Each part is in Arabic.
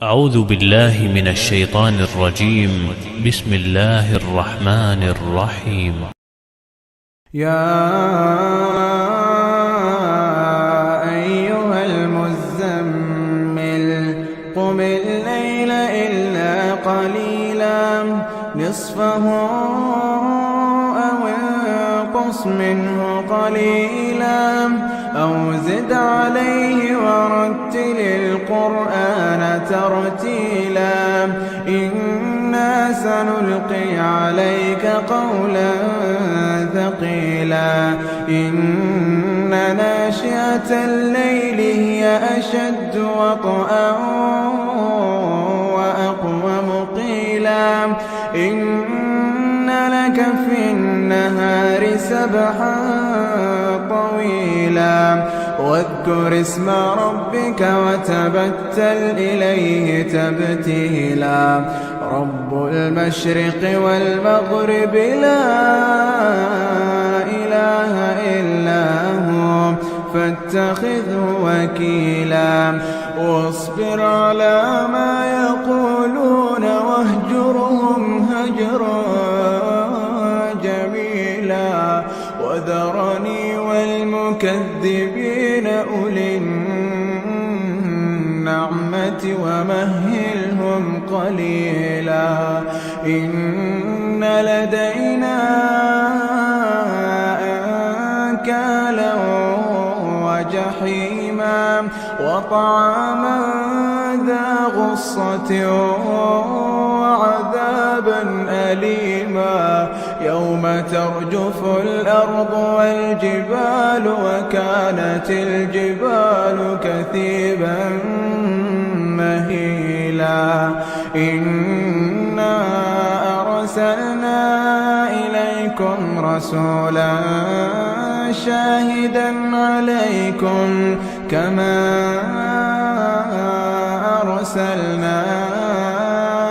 أعوذ بالله من الشيطان الرجيم. بسم الله الرحمن الرحيم. يا أيها المزمل قم الليل إلا قليلا نصفه أو انقص منه قليلا أو زد عليه ورتل القرآن ترتيلا إنا سنلقي عليك قولا ثقيلا إن ناشئة الليل هي أشد وطئا وأقوم قيلا إن لك في النهار سبحا طويلا واذكر اسم ربك وتبتل إليه تبتيلا رب المشرق والمغرب لا إله إلا هو فاتخذه وكيلا واصبر على ما يقولون واهجرهم هجرا جميلا وذرني والمكذبين أولي النعمة ومهلهم قليلا إن لدينا أنكالا وجحيما وطعاما ذا غصة وعذابا أليما يوم ترجف الأرض والجبال وكانت الجبال كثيبا مهيلا إنا أرسلنا إليكم رسولا شاهدا عليكم كما أرسلنا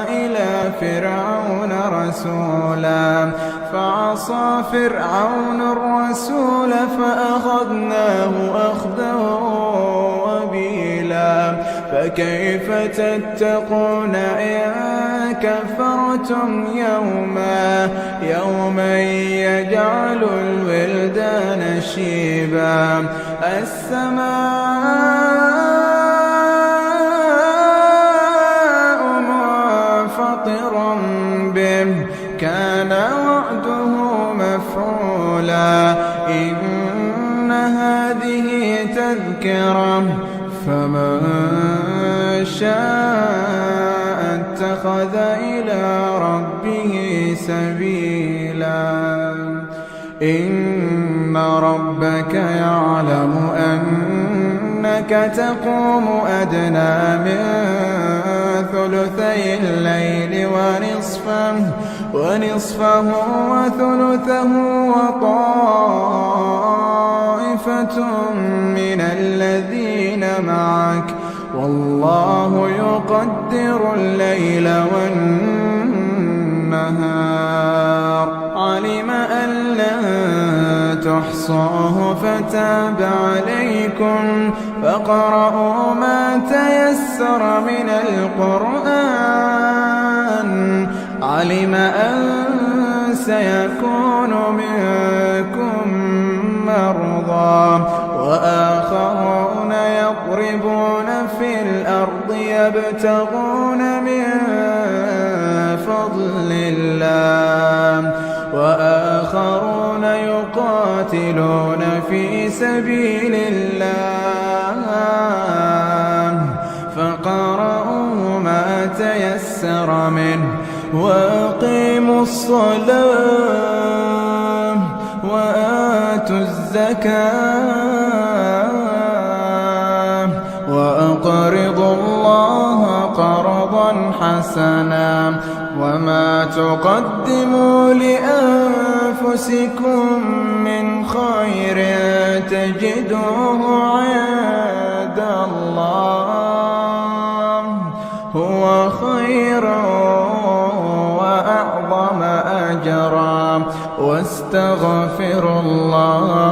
إلى فرعون رسولا فعصى فرعون الرسول فأخذناه أخذا وبيلا فكيف تتقون إن كفرتم يوما يجعل الولدان شيبا السماء منفطر به كان وعده مفعولا إن هذه تذكرة فمن شاء اتخذ إلى ربه سبيلا إن ربك يعلم أنك تقوم أدنى من ثلثي الليل ونصفه وثلثه وطائفة من الذين معك والله يقدر الليل والنهار علم أن لن تحصوه فتاب عليكم فاقرؤوا ما تيسر من القرآن علم أن سيكون منكم مرضى وآخرون يضربون في الأرض يبتغون من فضل الله وآخرون يقاتلون في سبيل الله فقرأوا ما تيسر منه وأقيموا الصلاة وآتوا الزكاة وأقرضوا الله قرضا حسنا وما تقدموا لأنفسكم من خير تجدوه عند الله هو خيرا وأعظم أجرا واستغفروا الله